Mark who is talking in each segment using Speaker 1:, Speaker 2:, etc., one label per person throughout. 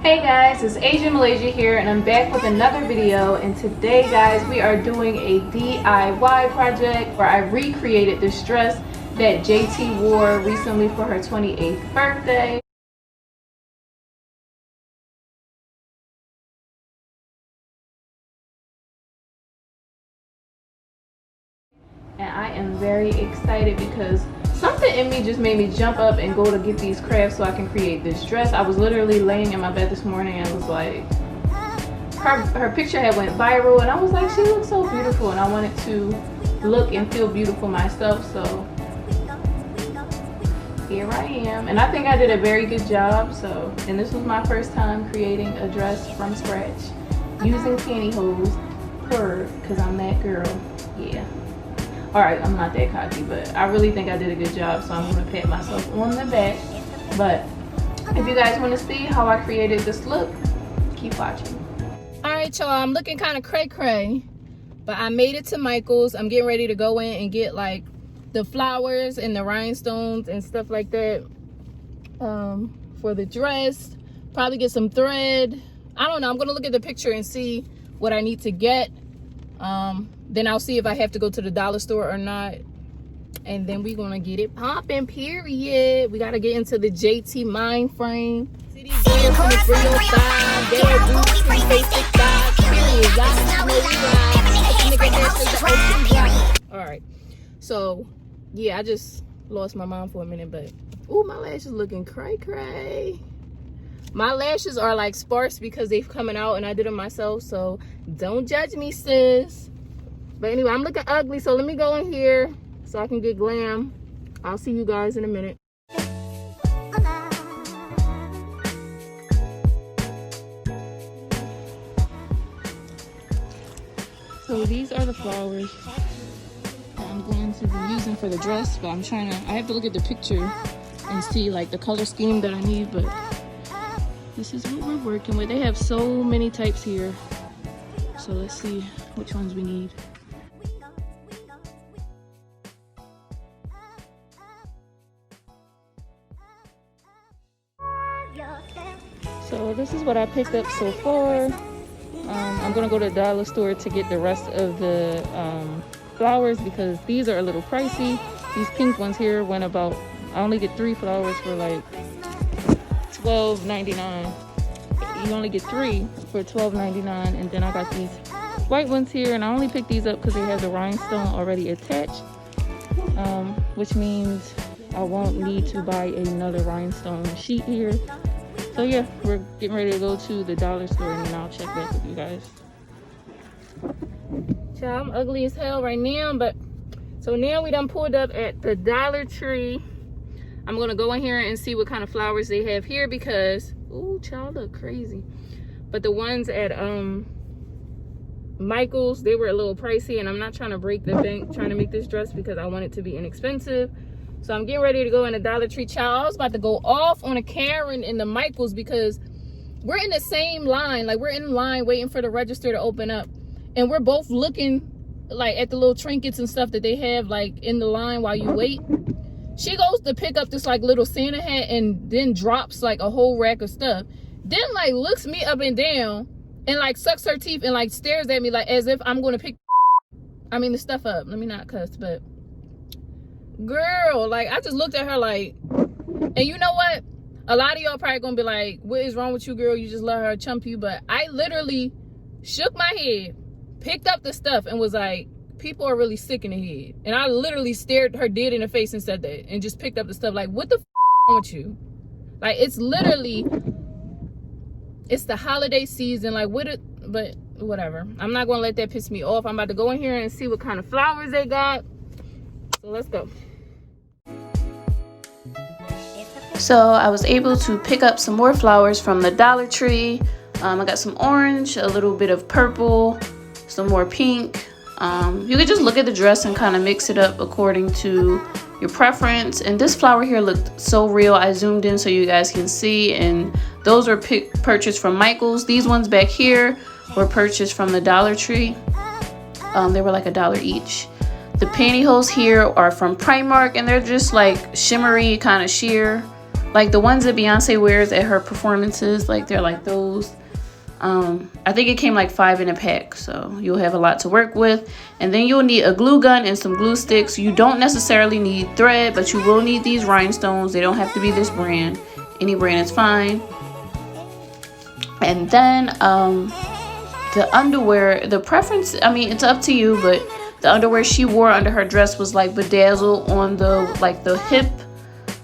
Speaker 1: Hey guys, it's Asian Malaysia here and I'm back with another video, and today guys we are doing a DIY project where I recreated this dress that JT wore recently for her 28th birthday. And I am very excited because something in me just made me jump up and go to get these crafts so I can create this dress. I was literally laying in my bed this morning and was like, her picture had went viral and I was like, she looks so beautiful, and I wanted to look and feel beautiful myself, so here I am. And I think I did a very good job. So, and this was my first time creating a dress from scratch using pantyhose, because I'm that girl. Yeah. Alright, I'm not that cocky, but I really think I did a good job, so I'm going to pat myself on the back. But if you guys want to see how I created this look, keep watching. Alright y'all, I'm looking kind of cray-cray, but I made it to Michael's. I'm getting ready to go in and get like the flowers and the rhinestones and stuff like that for the dress. Probably get some thread. I don't know, I'm going to look at the picture and see what I need to get. Then I'll see if I have to go to the dollar store or not. And then we're gonna get it popping, period. We gotta get into the JT mind frame. Alright. So yeah, I just lost my mind for a minute, but ooh, my lashes looking cray-cray. My lashes are like sparse because they've coming out and I did them myself, so don't judge me, sis. But anyway, I'm looking ugly, so let me go in here so I can get glam. I'll see you guys in a minute. So these are the flowers that I'm going to be using for the dress, but I have to look at the picture and see like the color scheme that I need, but this is what we're working with. They have so many types here, so let's see which ones we need. So this is what I picked up so far. I'm gonna go to the dollar store to get the rest of the flowers because these are a little pricey. These pink ones here went about, I only get 3 flowers for like $12.99. You only get 3 for $12.99, and then I got these white ones here, and I only picked these up because they have the rhinestone already attached, which means I won't need to buy another rhinestone sheet here. So yeah, we're getting ready to go to the dollar store and then I'll check back with you guys. Child, I'm ugly as hell right now, but so now we done pulled up at the Dollar Tree. I'm gonna go in here and see what kind of flowers they have here because, ooh, child, look crazy. But the ones at Michael's, they were a little pricey, and I'm not trying to break the bank trying to make this dress because I want it to be inexpensive. So I'm getting ready to go in the Dollar Tree. Child, I was about to go off on a Karen in the Michael's because we're in the same line. Like, we're in line waiting for the register to open up, and we're both looking like at the little trinkets and stuff that they have like in the line while you wait. She goes to pick up this like little Santa hat and then drops like a whole rack of stuff. Then like looks me up and down and like sucks her teeth and like stares at me like as if I'm going to pick the stuff up. Let me not cuss, but girl, like I just looked at her like, and you know what? A lot of y'all probably gonna be like, what is wrong with you, girl? You just let her chump you. But I literally shook my head, picked up the stuff, and was like, people are really sick in the head. And I literally stared her dead in the face and said that, and just picked up the stuff. Like, what the wrong with you? Like, it's literally, it's the holiday season. Like, but whatever. I'm not gonna let that piss me off. I'm about to go in here and see what kind of flowers they got. So let's go. So I was able to pick up some more flowers from the Dollar Tree. I got some orange, a little bit of purple, some more pink. You could just look at the dress and kind of mix it up according to your preference. And this flower here looked so real. I zoomed in so you guys can see, and those were purchased from Michael's. These ones back here were purchased from the Dollar Tree. They were like $1 each. The pantyhose here are from Primark, and they're just like shimmery kind of sheer. like the ones that Beyonce wears at her performances, like they're like those. I think it came like 5 in a pack, so you'll have a lot to work with. And then you'll need a glue gun and some glue sticks. You don't necessarily need thread, but you will need these rhinestones. They don't have to be this brand. Any brand is fine. And then the underwear, the preference, I mean, it's up to you, but the underwear she wore under her dress was like bedazzled on the hip.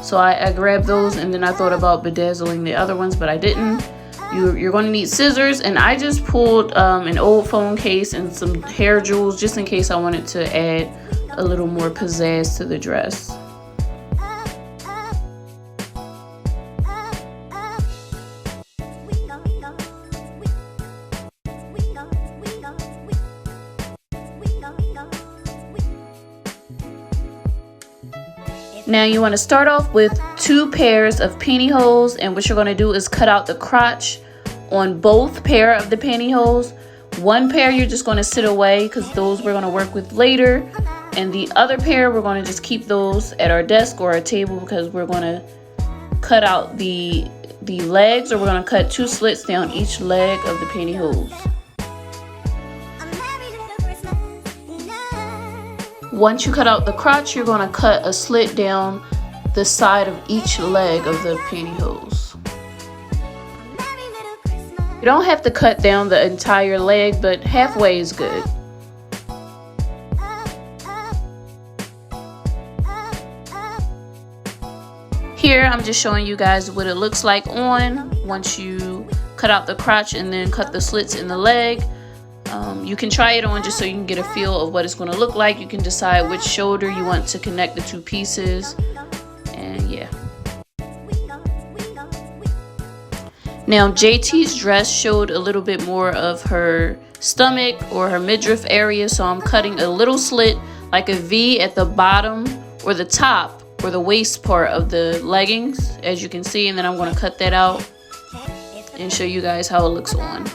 Speaker 1: So I grabbed those, and then I thought about bedazzling the other ones, but I didn't. You're going to need scissors, and I just pulled an old phone case and some hair jewels just in case I wanted to add a little more pizzazz to the dress. Now you want to start off with 2 pairs of pantyhose, and what you're going to do is cut out the crotch on both pair of the pantyhose. 1 pair you're just going to sit away because those we're going to work with later, and the other pair we're going to just keep those at our desk or our table because we're going to cut out the legs, or we're going to cut 2 slits down each leg of the pantyhose. Once you cut out the crotch, you're going to cut a slit down the side of each leg of the pantyhose. You don't have to cut down the entire leg, but halfway is good. Here I'm just showing you guys what it looks like on once you cut out the crotch and then cut the slits in the leg. You can try it on just so you can get a feel of what it's going to look like. You can decide which shoulder you want to connect the 2 pieces, and yeah. Now JT's dress showed a little bit more of her stomach or her midriff area, so I'm cutting a little slit like a V at the bottom or the top or the waist part of the leggings, as you can see, and then I'm going to cut that out and show you guys how it looks on.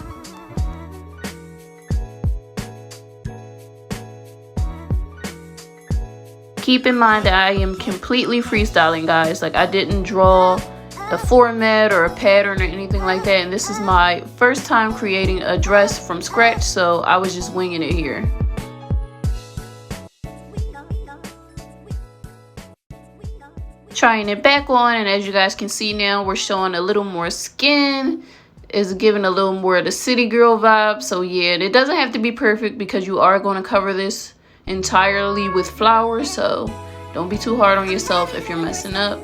Speaker 1: Keep in mind that I am completely freestyling, guys. Like, I didn't draw a format or a pattern or anything like that, and this is my first time creating a dress from scratch, so I was just winging it here. Trying it back on, and as you guys can see now, we're showing a little more skin. It's giving a little more of the city girl vibe. So yeah, and it doesn't have to be perfect because you are going to cover this entirely with flowers, so don't be too hard on yourself if you're messing up.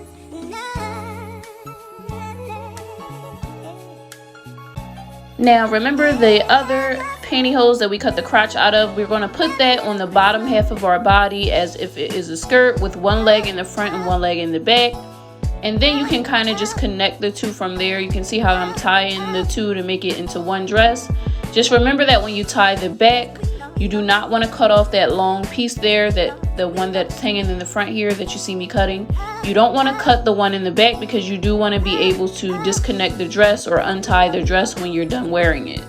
Speaker 1: Now remember the other pantyhose that we cut the crotch out of, we're going to put that on the bottom half of our body as if it is a skirt, with 1 leg in the front and 1 leg in the back. And then you can kind of just connect the 2 from there. You can see how I'm tying the 2 to make it into one dress. Just remember that when you tie the back, you do not want to cut off that long piece there, that the one that's hanging in the front here that you see me cutting. You don't want to cut the one in the back because you do want to be able to disconnect the dress or untie the dress when you're done wearing it.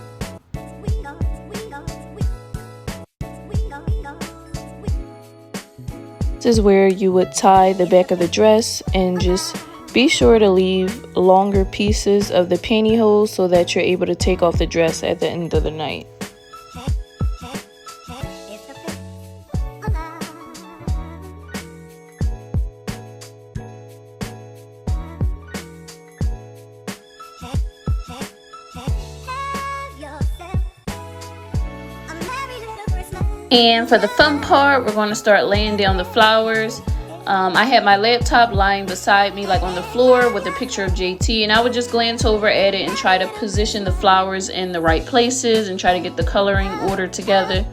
Speaker 1: This is where you would tie the back of the dress, and just be sure to leave longer pieces of the pantyhose so that you're able to take off the dress at the end of the night. And for the fun part, we're going to start laying down the flowers. I had my laptop lying beside me, like on the floor, with a picture of JT, and I would just glance over at it and try to position the flowers in the right places and try to get the coloring ordered together.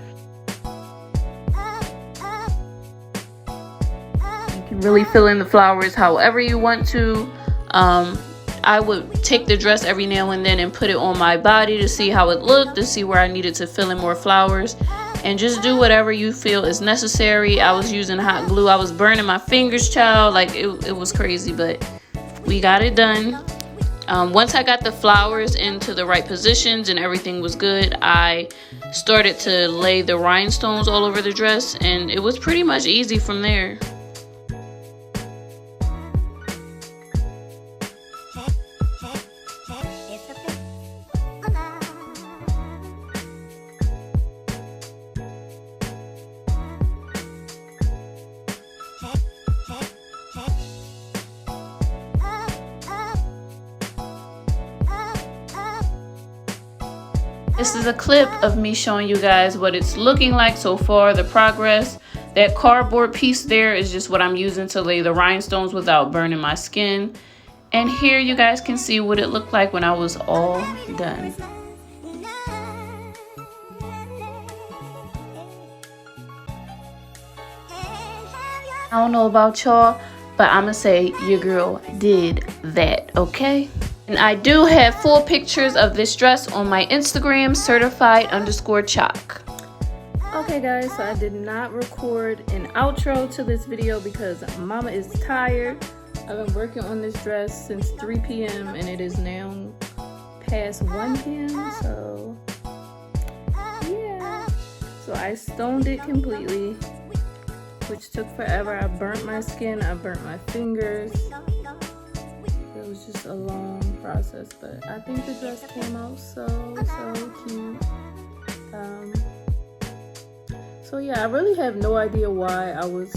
Speaker 1: You can really fill in the flowers however you want to. I would take the dress every now and then and put it on my body to see how it looked, to see where I needed to fill in more flowers. And just do whatever you feel is necessary. I was using hot glue. I was burning my fingers, child. Like, it was crazy, but we got it done. Once I got the flowers into the right positions and everything was good, I started to lay the rhinestones all over the dress, and it was pretty much easy from there. This is a clip of me showing you guys what it's looking like so far, the progress. That cardboard piece there is just what I'm using to lay the rhinestones without burning my skin. And here you guys can see what it looked like when I was all done. I don't know about y'all, but I'ma say your girl did that, okay? And I do have full pictures of this dress on my Instagram, certified_chalk. Okay guys, so I did not record an outro to this video because mama is tired. I've been working on this dress since 3 p.m. and it is now past 1 p.m. So yeah, so I stoned it completely, which took forever. I burnt my skin, I burnt my fingers. It was just a long process, but I think the dress came out so cute. So yeah, I really have no idea why I was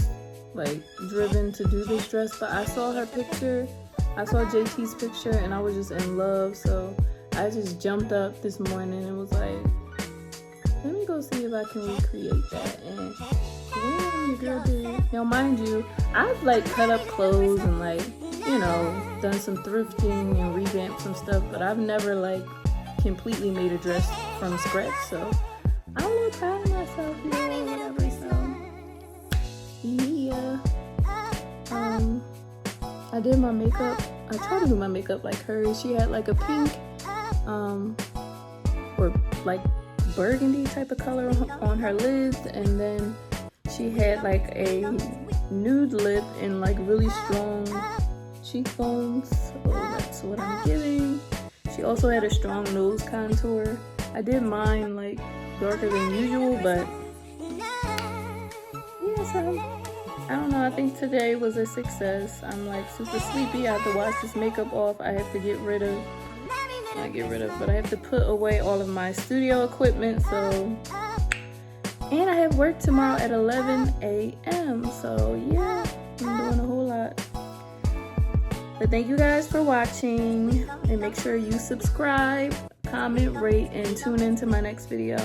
Speaker 1: like driven to do this dress, but I saw her picture, I saw JT's picture, and I was just in love. So I just jumped up this morning and was like, let me go see if I can recreate that. And yeah, your girl did. Now mind you, I've like cut up clothes and like, you know, done some thrifting and revamped some stuff, but I've never like completely made a dress from scratch. So I'm a little proud of myself, you know, or whatever. So yeah, I did my makeup. I tried to do my makeup like hers. She had like a pink or like burgundy type of color on her lids, and then she had like a nude lip and like really strong cheekbones. So that's what I'm giving. She also had a strong nose contour. I did mine like darker than usual, but yeah, so I don't know, I think today was a success. I'm like super sleepy. I have to wash this makeup off. I have to get rid of, not get rid of, but I have to put away all of my studio equipment. So, and I have work tomorrow at 11 a.m. So yeah, I'm doing a whole lot. But thank you guys for watching, and make sure you subscribe, comment, rate, and tune into my next video.